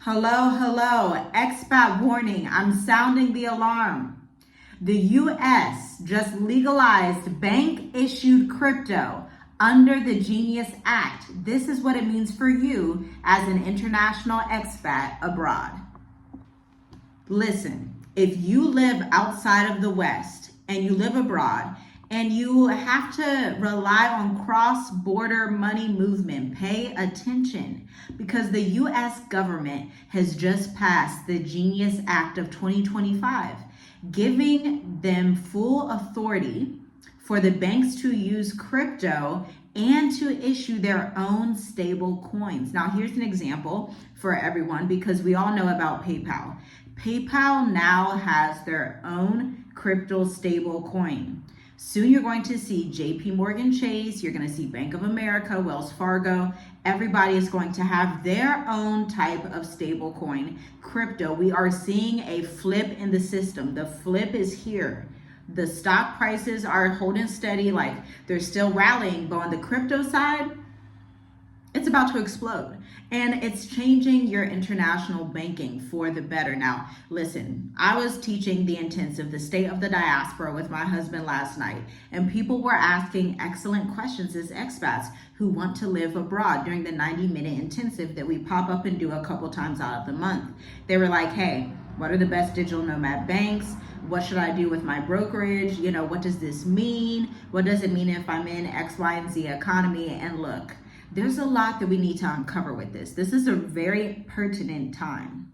Hello, hello. Expat warning. I'm sounding the alarm. The US just legalized bank-issued crypto under the Genius Act. This is what it means for you as an international expat abroad. Listen, if you live outside of the West and you live abroad and you have to rely on cross-border money movement, pay attention, because the US government has just passed the Genius Act of 2025, giving them full authority for the banks to use crypto and to issue their own stable coins. Now, here's an example for everyone because we all know about PayPal. PayPal now has their own crypto stable coin. Soon you're going to see JP Morgan Chase, you're going to see Bank of America, Wells Fargo. Everybody is going to have their own type of stable coin, crypto. We are seeing a flip in the system. The flip is here. The stock prices are holding steady, like they're still rallying, but on the crypto side, it's about to explode. And it's changing your international banking for the better. Now, listen, I was teaching the intensive, the state of the diaspora with my husband last night, and people were asking excellent questions as expats who want to live abroad during the 90-minute intensive that we pop up and do a couple times out of the month. They were like, hey, what are the best digital nomad banks? What should I do with my brokerage? You know, what does this mean? What does it mean if I'm in X, Y, and Z economy? And look, there's a lot that we need to uncover with this. This is a very pertinent time.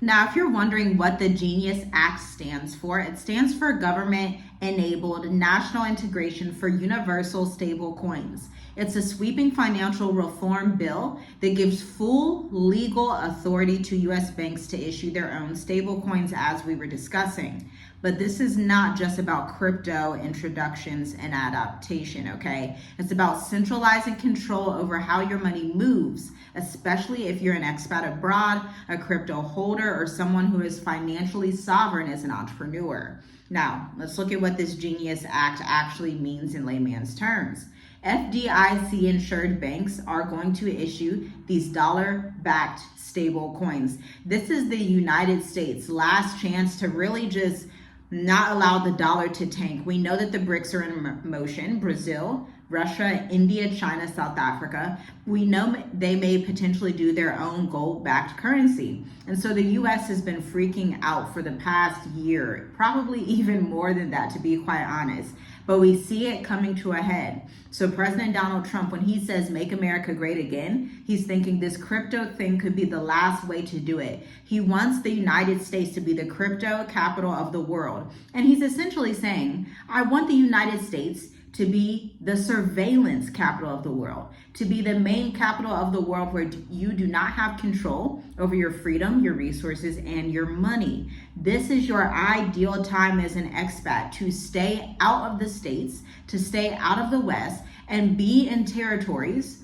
Now, if you're wondering what the Genius Act stands for, it stands for Government-Enabled National Integration for Universal Stable Coins. It's a sweeping financial reform bill that gives full legal authority to U.S. banks to issue their own stable coins, as we were discussing. But this is not just about crypto introductions and adaptation, okay? It's about centralizing control over how your money moves, especially if you're an expat abroad, a crypto holder, or someone who is financially sovereign as an entrepreneur. Now, let's look at what this Genius Act actually means in layman's terms. FDIC insured banks are going to issue these dollar-backed stable coins. This is the United States' last chance to really just not allow the dollar to tank. We know that the BRICS are in motion: Brazil, Russia, India, China, South Africa. We know they may potentially do their own gold-backed currency. And so the US has been freaking out for the past year, probably even more than that, to be quite honest. But we see it coming to a head. So President Donald Trump, when he says make America great again, he's thinking this crypto thing could be the last way to do it. He wants the United States to be the crypto capital of the world. And he's essentially saying, I want the United States to be the surveillance capital of the world, to be the main capital of the world where you do not have control over your freedom, your resources, and your money. This is your ideal time as an expat to stay out of the States, to stay out of the West, and be in territories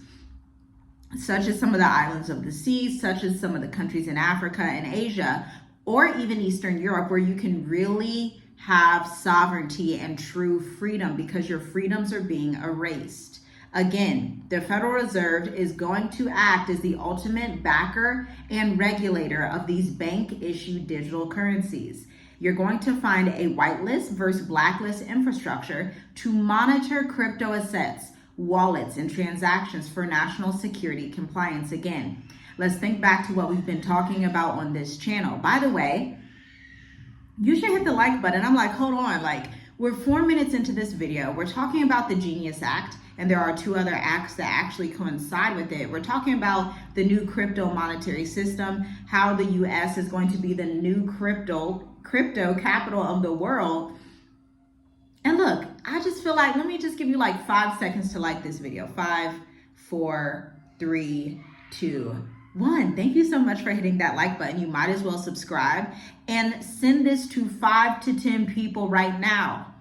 such as some of the islands of the seas, such as some of the countries in Africa and Asia, or even Eastern Europe, where you can really have sovereignty and true freedom because your freedoms are being erased. Again, the Federal Reserve is going to act as the ultimate backer and regulator of these bank-issued digital currencies. You're going to find a whitelist versus blacklist infrastructure to monitor crypto assets, wallets, and transactions for national security compliance. Again, let's think back to what we've been talking about on this channel. By the way, you should hit the like button. I'm like, hold on, like we're 4 minutes into this video. We're talking about the Genius Act, and there are 2 other acts that actually coincide with it. We're talking about the new crypto monetary system, how the US is going to be the new crypto capital of the world. And look, I just feel like, let me just give you like 5 seconds to like this video. 5, 4, 3, 2, 1. Thank you so much for hitting that like button. You might as well subscribe and send this to 5 to 10 people right now,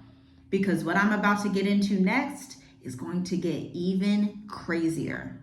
because what I'm about to get into next is going to get even crazier.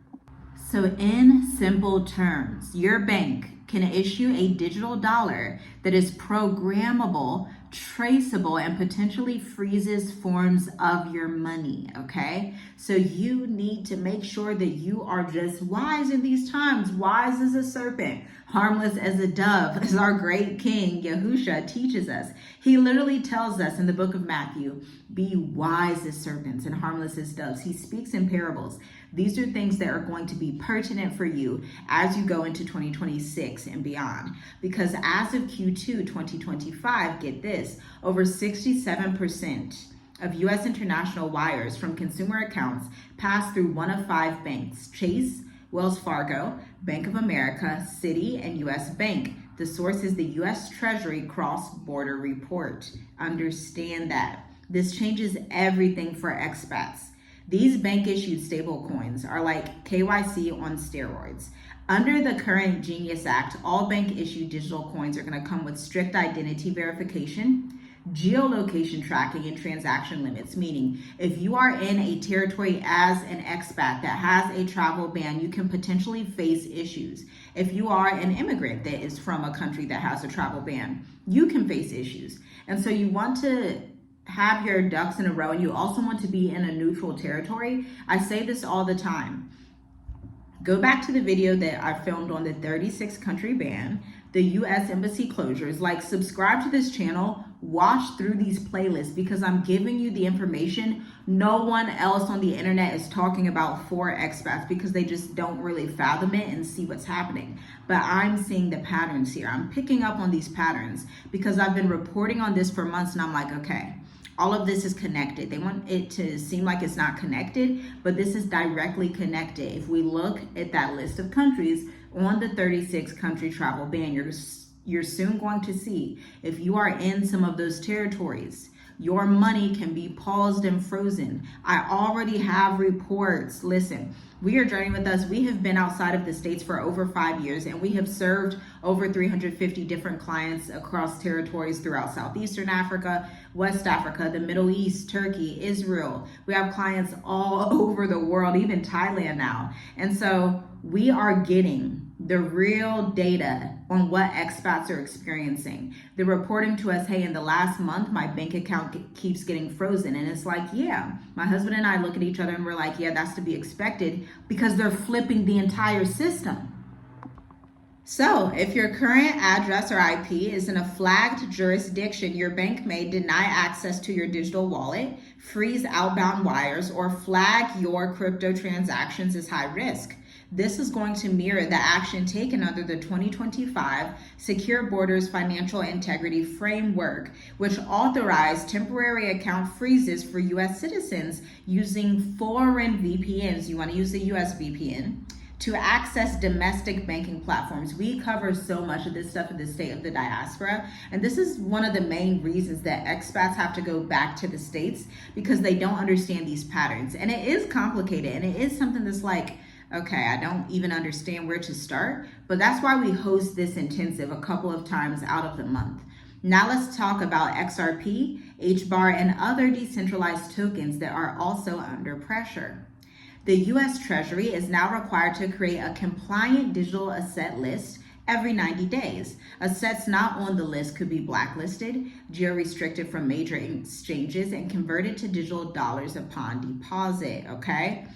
So in simple terms, your bank can issue a digital dollar that is programmable traceable and potentially freezes forms of your money, okay? So you need to make sure that you are just wise in these times, wise as a serpent, harmless as a dove, as our great King Yahusha teaches us. He literally tells us in the book of Matthew, be wise as serpents and harmless as doves. He speaks in parables. These are things that are going to be pertinent for you as you go into 2026 and beyond. Because as of Q2 2025, get this, over 67% of U.S. international wires from consumer accounts pass through one of 5 banks: Chase, Wells Fargo, Bank of America, Citi, and U.S. Bank. The source is the U.S. Treasury Cross-Border Report. Understand that. This changes everything for expats. These bank-issued stablecoins are like KYC on steroids. Under the current Genius Act, all bank-issued digital coins are going to come with strict identity verification, geolocation tracking, and transaction limits, meaning if you are in a territory as an expat that has a travel ban, you can potentially face issues. If you are an immigrant that is from a country that has a travel ban, you can face issues. And so you want to have your ducks in a row, and you also want to be in a neutral territory. I say this all the time. Go back to the video that I filmed on the 36 country ban, the US embassy closures. Like, subscribe to this channel, watch through these playlists, because I'm giving you the information no one else on the internet is talking about for expats, because they just don't really fathom it and see what's happening. But I'm seeing the patterns here. I'm picking up on these patterns because I've been reporting on this for months, and I'm like, okay, all of this is connected. They want it to seem like it's not connected, but this is directly connected. If we look at that list of countries on the 36 country travel ban, you're soon going to see if you are in some of those territories, your money can be paused and frozen. I already have reports. Listen, we are journeying with us. We have been outside of the States for over 5 years, and we have served over 350 different clients across territories throughout Southeastern Africa, West Africa, the Middle East, Turkey, Israel. We have clients all over the world, even Thailand now. And so we are getting the real data on what expats are experiencing. They're reporting to us, hey, in the last month, my bank account keeps getting frozen. And it's like, yeah, my husband and I look at each other and we're like, yeah, that's to be expected, because they're flipping the entire system. So if your current address or IP is in a flagged jurisdiction, your bank may deny access to your digital wallet, freeze outbound wires, or flag your crypto transactions as high risk. This is going to mirror the action taken under the 2025 Secure Borders Financial Integrity Framework, which authorized temporary account freezes for U.S. citizens using foreign VPNs. You want to use the U.S. VPN to access domestic banking platforms. We cover so much of this stuff in the state of the diaspora, and this is one of the main reasons that expats have to go back to the States, because they don't understand these patterns. And it is complicated, and it is something that's like, okay, I don't even understand where to start, but that's why we host this intensive a couple of times out of the month. Now let's talk about XRP, HBAR, and other decentralized tokens that are also under pressure. The U.S. Treasury is now required to create a compliant digital asset list every 90 days. Assets not on the list could be blacklisted, geo-restricted from major exchanges, and converted to digital dollars upon deposit, okay?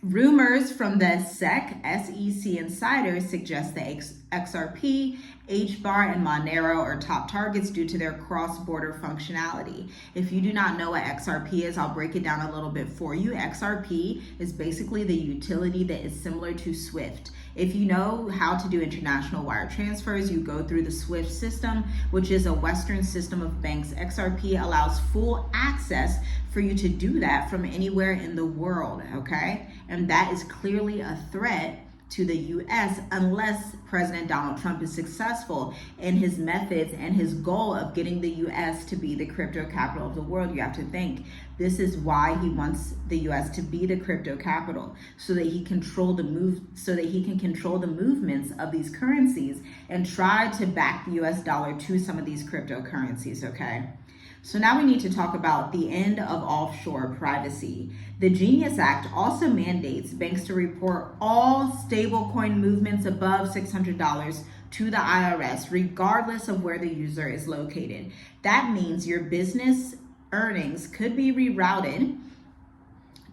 Rumors from the SEC insiders suggest that XRP, HBAR, and Monero are top targets due to their cross-border functionality. If you do not know what XRP is, I'll break it down a little bit for you. XRP is basically the utility that is similar to SWIFT. If you know how to do international wire transfers, you go through the SWIFT system, which is a Western system of banks. XRP allows full access for you to do that from anywhere in the world, okay? And that is clearly a threat to the U.S. unless President Donald Trump is successful in his methods and his goal of getting the U.S. to be the crypto capital of the world. You have to think, this is why he wants the U.S. to be the crypto capital, so that he can control the movements of these currencies and try to back the U.S. dollar to some of these cryptocurrencies, okay? So now we need to talk about the end of offshore privacy. The Genius Act also mandates banks to report all stablecoin movements above $600 to the IRS, regardless of where the user is located. That means your business earnings could be rerouted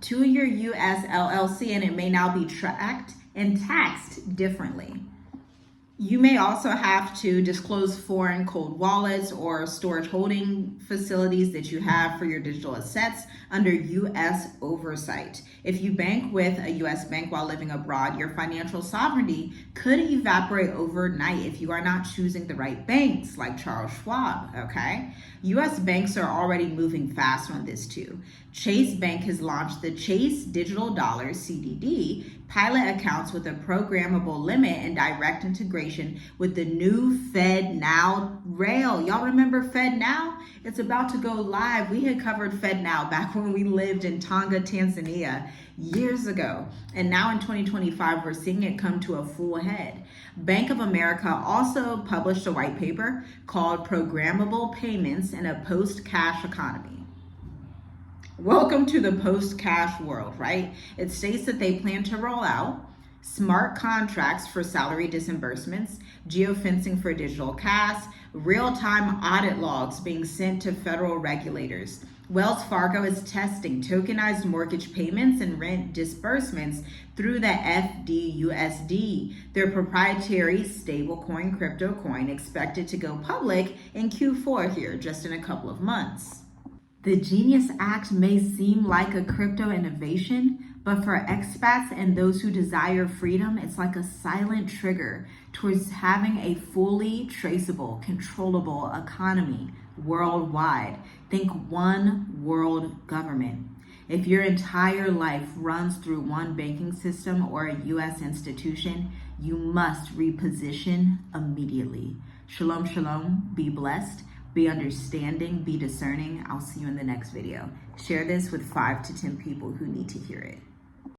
to your US LLC, and it may now be tracked and taxed differently. You may also have to disclose foreign cold wallets or storage holding facilities that you have for your digital assets under US oversight. If you bank with a US bank while living abroad, your financial sovereignty could evaporate overnight if you are not choosing the right banks like Charles Schwab, okay? US banks are already moving fast on this too. Chase Bank has launched the Chase Digital Dollars CDD pilot accounts with a programmable limit and direct integration with the new FedNow rail. Y'all remember FedNow? It's about to go live. We had covered FedNow back when we lived in Tonga, Tanzania years ago. And now in 2025, we're seeing it come to a full head. Bank of America also published a white paper called Programmable Payments in a Post-Cash Economy. Welcome to the post-cash world, right? It states that they plan to roll out smart contracts for salary disbursements, geo-fencing for digital cash, real-time audit logs being sent to federal regulators. Wells Fargo is testing tokenized mortgage payments and rent disbursements through the FDUSD, their proprietary stablecoin crypto coin expected to go public in Q4 here, just in a couple of months. The Genius Act may seem like a crypto innovation, but for expats and those who desire freedom, it's like a silent trigger towards having a fully traceable, controllable economy worldwide. Think one world government. If your entire life runs through one banking system or a US institution, you must reposition immediately. Shalom, shalom, be blessed. Be understanding, be discerning. I'll see you in the next video. Share this with 5 to 10 people who need to hear it.